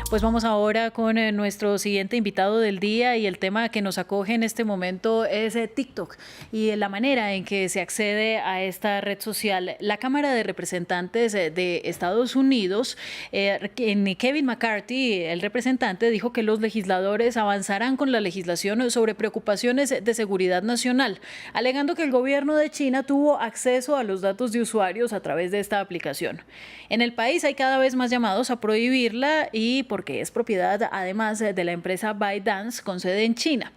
Pues vamos ahora con nuestro siguiente invitado del día y el tema que nos acoge en este momento es TikTok y la manera en que se accede a esta red social. La Cámara de Representantes de Estados Unidos, Kevin McCarthy, el representante, dijo que los legisladores avanzarán con la legislación sobre preocupaciones de seguridad nacional, alegando que el gobierno de China tuvo acceso a los datos de usuarios a través de esta aplicación. En el país hay cada vez más llamados a prohibirla y porque es propiedad además de la empresa ByteDance con sede en China.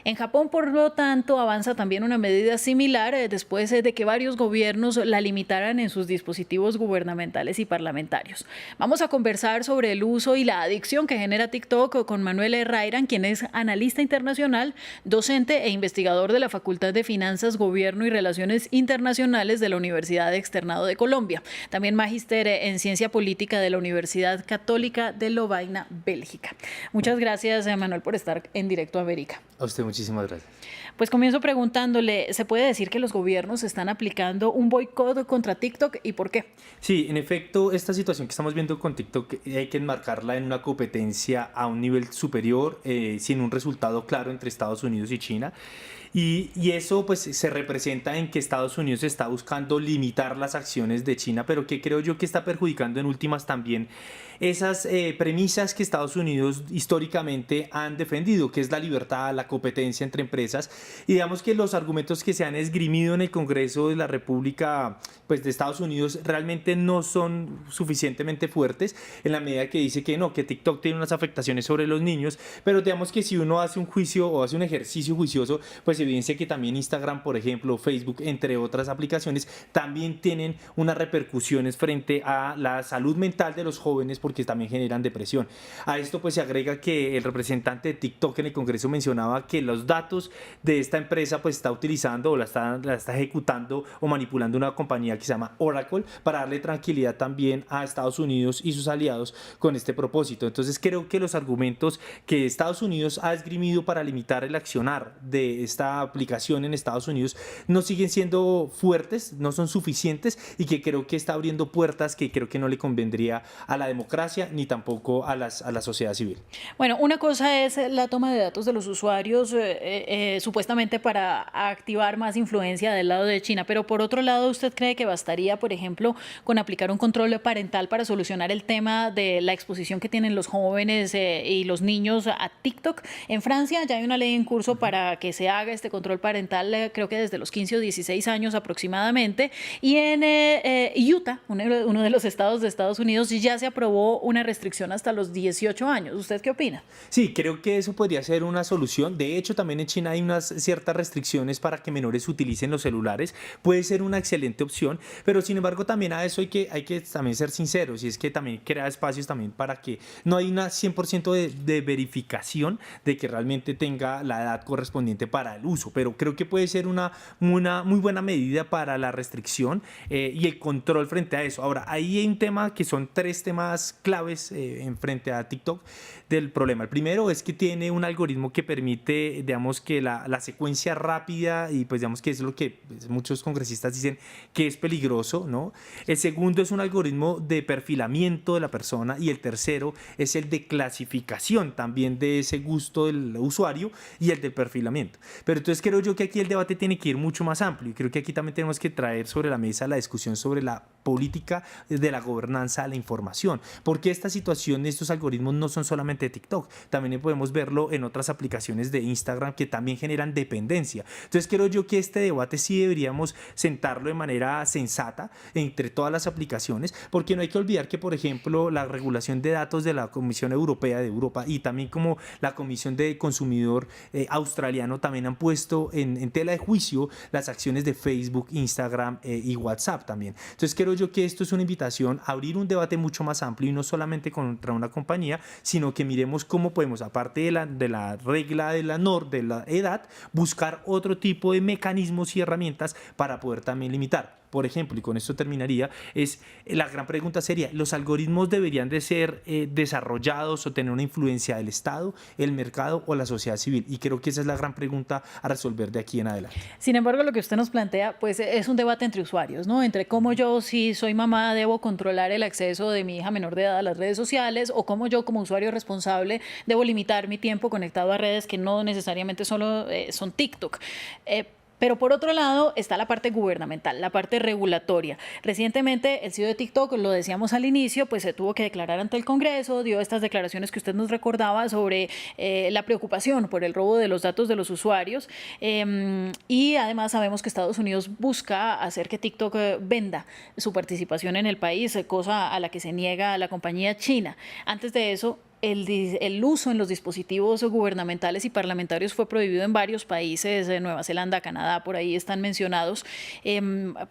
En Japón, por lo tanto, avanza también una medida similar después de que varios gobiernos la limitaran en sus dispositivos gubernamentales y parlamentarios. Vamos a conversar sobre el uso y la adicción que genera TikTok con Manuel Herrairan, quien es analista internacional, docente e investigador de la Facultad de Finanzas, Gobierno y Relaciones Internacionales de la Universidad Externado de Colombia. También magíster en Ciencia Política de la Universidad Católica de Lovaina, Bélgica. Muchas gracias, Manuel, por estar en Directo América. A usted muchísimas gracias. Pues comienzo preguntándole, ¿se puede decir que los gobiernos están aplicando un boicot contra TikTok y por qué? Sí, en efecto, esta situación que estamos viendo con TikTok hay que enmarcarla en una competencia a un nivel superior, sin un resultado claro entre Estados Unidos y China. Y eso pues se representa en que Estados Unidos está buscando limitar las acciones de China, pero que creo yo que está perjudicando en últimas también esas premisas que Estados Unidos históricamente han defendido, que es la libertad, la competencia entre empresas. Y digamos que los argumentos que se han esgrimido en el Congreso de la República pues, de Estados Unidos realmente no son suficientemente fuertes en la medida que dice que no, que TikTok tiene unas afectaciones sobre los niños, pero digamos que si uno hace un juicio o hace un ejercicio juicioso, pues evidencia que también Instagram, por ejemplo, Facebook, entre otras aplicaciones, también tienen unas repercusiones frente a la salud mental de los jóvenes porque también generan depresión. A esto pues se agrega que el representante de TikTok en el Congreso mencionaba que los datos de esta empresa pues está utilizando o la está ejecutando o manipulando una compañía que se llama Oracle para darle tranquilidad también a Estados Unidos y sus aliados con este propósito. Entonces creo que los argumentos que Estados Unidos ha esgrimido para limitar el accionar de esta aplicación en Estados Unidos no siguen siendo fuertes, no son suficientes y que creo que está abriendo puertas que creo que no le convendría a la democracia ni tampoco a la sociedad civil. Bueno, una cosa es la toma de datos de los usuarios supuestamente para activar más influencia del lado de China, pero por otro lado, ¿usted cree que bastaría, por ejemplo, con aplicar un control parental para solucionar el tema de la exposición que tienen los jóvenes y los niños a TikTok? En Francia ya hay una ley en curso para que se haga este control parental, creo que desde los 15 o 16 años aproximadamente, y en Utah, uno de los estados de Estados Unidos, ya se aprobó una restricción hasta los 18 años. ¿Usted qué opina? Sí, creo que eso podría ser una solución. De hecho, también en China hay unas ciertas restricciones para que menores utilicen los celulares. Puede ser una excelente opción, pero sin embargo también a eso hay que también ser sinceros y es que también crea espacios también para que no hay una 100% de verificación de que realmente tenga la edad correspondiente para el uso, pero creo que puede ser una muy buena medida para la restricción y el control frente a eso. Ahora, ahí hay un tema que son tres temas claves en frente a TikTok del problema. El primero es que tiene un algoritmo que permite, digamos, que la secuencia rápida y pues digamos que es lo que pues, muchos congresistas dicen que es peligroso, ¿no? El segundo es un algoritmo de perfilamiento de la persona y el tercero es el de clasificación también de ese gusto del usuario y el del perfilamiento. Pero entonces creo yo que aquí el debate tiene que ir mucho más amplio y creo que aquí también tenemos que traer sobre la mesa la discusión sobre la política de la gobernanza de la información, porque esta situación, estos algoritmos no son solamente de TikTok, también podemos verlo en otras aplicaciones de Instagram que también generan dependencia. Entonces creo yo que este debate sí deberíamos sentarlo de manera sensata entre todas las aplicaciones, porque no hay que olvidar que, por ejemplo, la regulación de datos de la Comisión Europea de Europa y también como la Comisión de Consumidor australiano también han puesto en tela de juicio las acciones de Facebook, Instagram y WhatsApp también. Entonces creo yo que esto es una invitación a abrir un debate mucho más amplio y no solamente contra una compañía, sino que miremos cómo podemos, aparte de la regla de la edad, buscar otro tipo de mecanismos y herramientas para poder también limitar. por ejemplo, y con esto terminaría, es la gran pregunta sería, ¿los algoritmos deberían de ser desarrollados o tener una influencia del Estado, el mercado o la sociedad civil? Y creo que esa es la gran pregunta a resolver de aquí en adelante. Sin embargo, lo que usted nos plantea, pues es un debate entre usuarios, ¿no? Entre cómo yo, si soy mamá, debo controlar el acceso de mi hija menor de edad a las redes sociales, o cómo yo, como usuario responsable, debo limitar mi tiempo conectado a redes que no necesariamente solo son TikTok. Pero por otro lado está la parte gubernamental, la parte regulatoria. Recientemente el CEO de TikTok, lo decíamos al inicio, pues se tuvo que declarar ante el Congreso, dio estas declaraciones que usted nos recordaba sobre la preocupación por el robo de los datos de los usuarios, y además sabemos que Estados Unidos busca hacer que TikTok venda su participación en el país, cosa a la que se niega a la compañía china. Antes de eso, el uso en los dispositivos gubernamentales y parlamentarios fue prohibido en varios países, Nueva Zelanda, Canadá, por ahí están mencionados,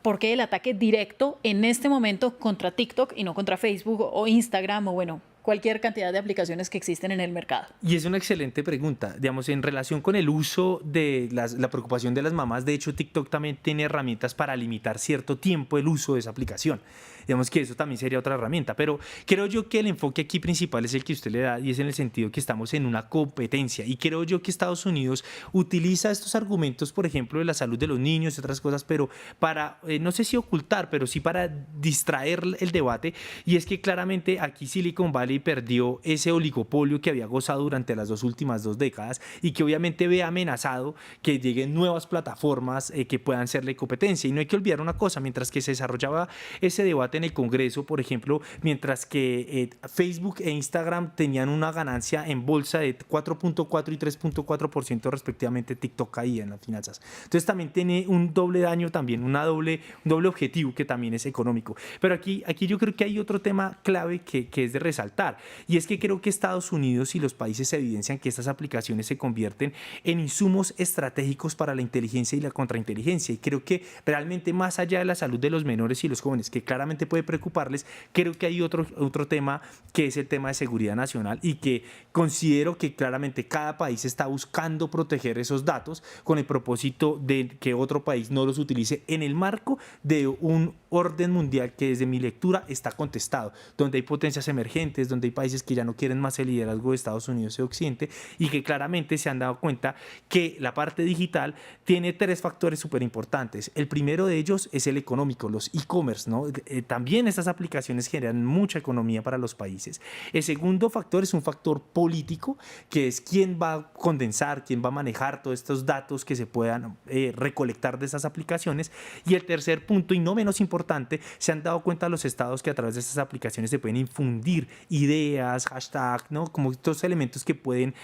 porque el ataque directo en este momento contra TikTok y no contra Facebook o Instagram o bueno, cualquier cantidad de aplicaciones que existen en el mercado. Y es una excelente pregunta, digamos, en relación con el uso de la preocupación de las mamás. De hecho, TikTok también tiene herramientas para limitar cierto tiempo el uso de esa aplicación. Digamos que eso también sería otra herramienta, pero creo yo que el enfoque aquí principal es el que usted le da y es en el sentido que estamos en una competencia, y creo yo que Estados Unidos utiliza estos argumentos, por ejemplo, de la salud de los niños y otras cosas, pero para, no sé si ocultar, pero sí para distraer el debate, y es que claramente aquí Silicon Valley perdió ese oligopolio que había gozado durante las últimas 2 décadas y que obviamente ve amenazado que lleguen nuevas plataformas que puedan serle competencia. Y no hay que olvidar una cosa, mientras que se desarrollaba ese debate en el Congreso, por ejemplo, mientras que Facebook e Instagram tenían una ganancia en bolsa de 4.4 y 3.4% respectivamente, TikTok caía en las finanzas. Entonces también tiene un doble daño, también un doble objetivo que también es económico. Pero aquí yo creo que hay otro tema clave que es de resaltar, y es que creo que Estados Unidos y los países evidencian que estas aplicaciones se convierten en insumos estratégicos para la inteligencia y la contrainteligencia, y creo que realmente más allá de la salud de los menores y los jóvenes, que claramente puede preocuparles, creo que hay otro tema que es el tema de seguridad nacional, y que considero que claramente cada país está buscando proteger esos datos con el propósito de que otro país no los utilice en el marco de un orden mundial que desde mi lectura está contestado, donde hay potencias emergentes, donde hay países que ya no quieren más el liderazgo de Estados Unidos y Occidente, y que claramente se han dado cuenta que la parte digital tiene 3 factores súper importantes. El primero de ellos es el económico, los e-commerce, ¿no? También estas aplicaciones generan mucha economía para los países. El segundo factor es un factor político, que es quién va a condensar, quién va a manejar todos estos datos que se puedan recolectar de estas aplicaciones. Y el tercer punto, y no menos importante, se han dado cuenta los estados que a través de estas aplicaciones se pueden infundir ideas, hashtag, ¿no? Como estos elementos que pueden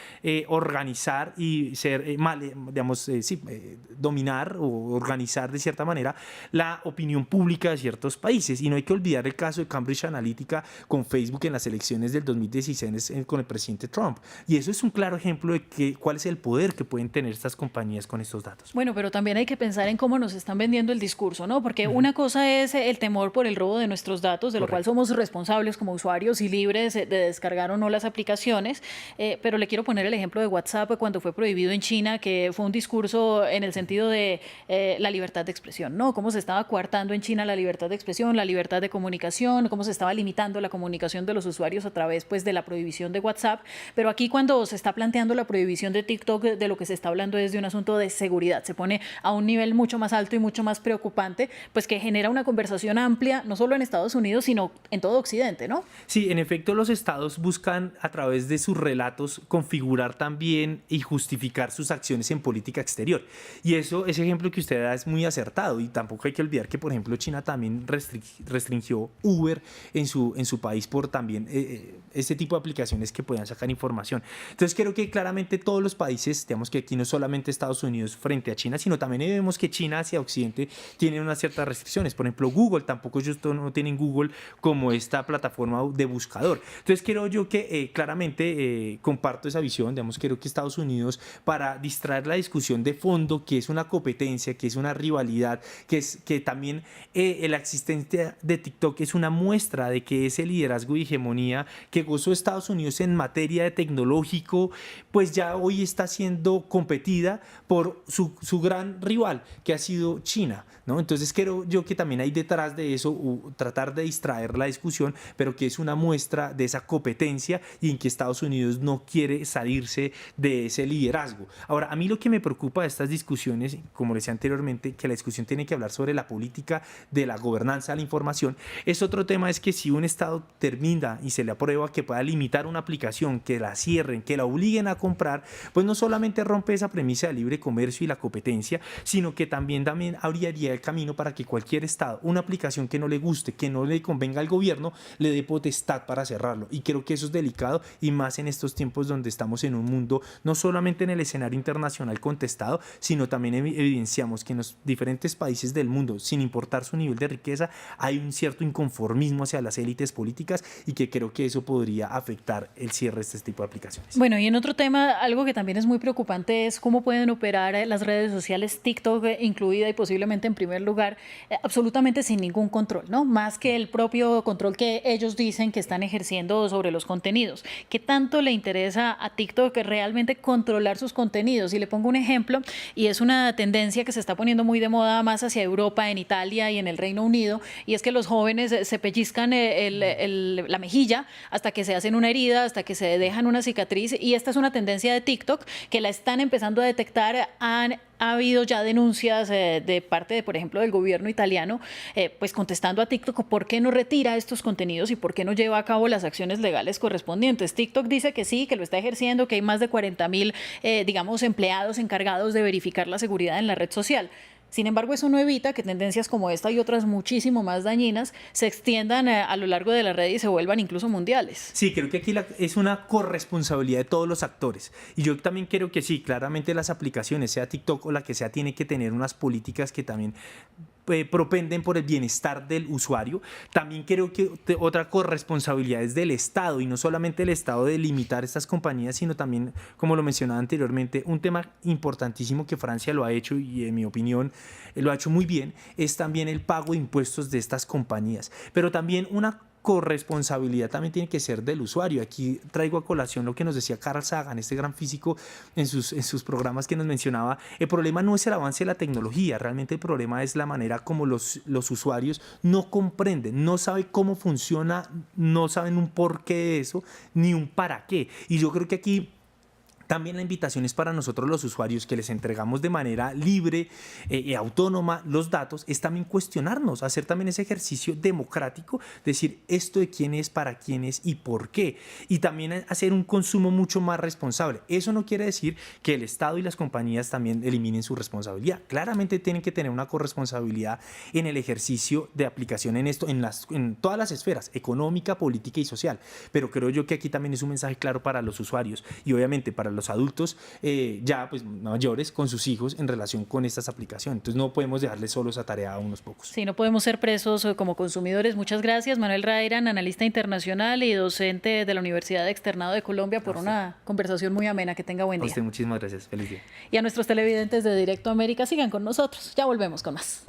organizar y ser, dominar o organizar de cierta manera la opinión pública de ciertos países. Y no hay que olvidar el caso de Cambridge Analytica con Facebook en las elecciones del 2016 con el presidente Trump. Y eso es un claro ejemplo de cuál es el poder que pueden tener estas compañías con estos datos. Bueno, pero también hay que pensar en cómo nos están vendiendo el discurso, ¿no? Porque una cosa es el temor por el robo de nuestros datos, de lo cual somos responsables como usuarios y libres de descargar o no las aplicaciones, pero le quiero poner el ejemplo de WhatsApp cuando fue prohibido en China, que fue un discurso en el sentido de la libertad de expresión, ¿no? Cómo se estaba coartando en China la libertad de expresión, la libertad de comunicación, cómo se estaba limitando la comunicación de los usuarios a través, pues, de la prohibición de WhatsApp. Pero aquí, cuando se está planteando la prohibición de TikTok, de lo que se está hablando es de un asunto de seguridad. Se pone a un nivel mucho más alto y mucho más preocupante, pues, que genera una conversación amplia, no solo en Estados Unidos, sino en todo Occidente, ¿no? Sí, en efecto, los estados buscan a través de sus relatos configurar también y justificar sus acciones en política exterior. Y ese ejemplo que usted da es muy acertado, y tampoco hay que olvidar que, por ejemplo, China también restringió Uber en su país por también este tipo de aplicaciones que puedan sacar información. Entonces creo que claramente todos los países, digamos que aquí no solamente Estados Unidos frente a China, sino también vemos que China hacia Occidente tiene unas ciertas restricciones. Por ejemplo, Google, tampoco ellos no tienen Google como esta plataforma de buscador. Entonces creo yo que claramente comparto esa visión. Digamos, creo que Estados Unidos, para distraer la discusión de fondo, que es una competencia, que es una rivalidad, que también la existencia de TikTok es una muestra de que ese liderazgo y hegemonía que gozó Estados Unidos en materia de tecnológico, pues ya hoy está siendo competida por su gran rival, que ha sido China, ¿no? Entonces creo yo que también hay detrás de eso tratar de distraer la discusión, pero que es una muestra de esa competencia y en que Estados Unidos no quiere salirse de ese liderazgo. Ahora, a mí lo que me preocupa de estas discusiones, como decía anteriormente, que la discusión tiene que hablar sobre la política de la gobernanza de la información, es otro tema, es que si un Estado termina y se le aprueba que pueda limitar una aplicación, que la cierren, que la obliguen a comprar, pues no solamente rompe esa premisa de libre comercio y la competencia, sino que también abriría el camino para que cualquier Estado, una aplicación que no le guste, que no le convenga al gobierno, le dé potestad para cerrarlo. Y creo que eso es delicado, y más en estos tiempos donde estamos en un mundo, no solamente en el escenario internacional contestado, sino también evidenciamos que en los diferentes países del mundo, sin importar su nivel de riqueza, hay un cierto inconformismo hacia las élites políticas, y que creo que eso podría afectar el cierre de este tipo de aplicaciones. Bueno, y en otro tema, algo que también es muy preocupante es cómo pueden operar las redes sociales, TikTok incluida y posiblemente en primer lugar, absolutamente sin ningún control, ¿no? Más que el propio control que ellos dicen que están ejerciendo sobre los contenidos. ¿Qué tanto le interesa a TikTok realmente controlar sus contenidos? Y le pongo un ejemplo, y es una tendencia que se está poniendo muy de moda más hacia Europa, en Italia y en el Reino Unido, y es que los jóvenes se pellizcan la mejilla hasta que se hacen una herida, hasta que se dejan una cicatriz, y esta es una tendencia de TikTok que la están empezando a detectar. Ha habido ya denuncias de parte de, por ejemplo, del gobierno italiano, pues contestando a TikTok por qué no retira estos contenidos y por qué no lleva a cabo las acciones legales correspondientes. TikTok dice que sí, que lo está ejerciendo, que hay más de 40.000, digamos, empleados encargados de verificar la seguridad en la red social. Sin embargo, eso no evita que tendencias como esta y otras muchísimo más dañinas se extiendan a lo largo de la red y se vuelvan incluso mundiales. Sí, creo que aquí es una corresponsabilidad de todos los actores. Y yo también creo que sí, claramente las aplicaciones, sea TikTok o la que sea, tiene que tener unas políticas que también propenden por el bienestar del usuario. También creo que otra corresponsabilidad es del Estado, y no solamente el Estado de limitar estas compañías, sino también, como lo mencionaba anteriormente, un tema importantísimo que Francia lo ha hecho, y en mi opinión lo ha hecho muy bien, es también el pago de impuestos de estas compañías. Pero también una corresponsabilidad también tiene que ser del usuario. Aquí traigo a colación lo que nos decía Carl Sagan, este gran físico, en sus programas, que nos mencionaba: el problema no es el avance de la tecnología, realmente el problema es la manera como los usuarios no comprenden, no saben cómo funciona, no saben un porqué de eso, ni un para qué. Y yo creo que aquí también la invitación es para nosotros los usuarios, que les entregamos de manera libre y autónoma los datos, es también cuestionarnos, hacer también ese ejercicio democrático, decir esto de quién es, para quién es y por qué, y también hacer un consumo mucho más responsable. Eso no quiere decir que el Estado y las compañías también eliminen su responsabilidad. Claramente tienen que tener una corresponsabilidad en el ejercicio de aplicación en esto, en todas las esferas, económica, política y social, pero creo yo que aquí también es un mensaje claro para los usuarios y obviamente para los adultos ya pues mayores con sus hijos en relación con estas aplicaciones. Entonces no podemos dejarles solos esa tarea a unos pocos. Sí, no podemos ser presos como consumidores. Muchas gracias, Manuel Rairan, analista internacional y docente de la Universidad Externado de Colombia, por una conversación muy amena. Que tenga buen día. A usted muchísimas gracias. Feliz día. Y a nuestros televidentes de Directo América, sigan con nosotros. Ya volvemos con más.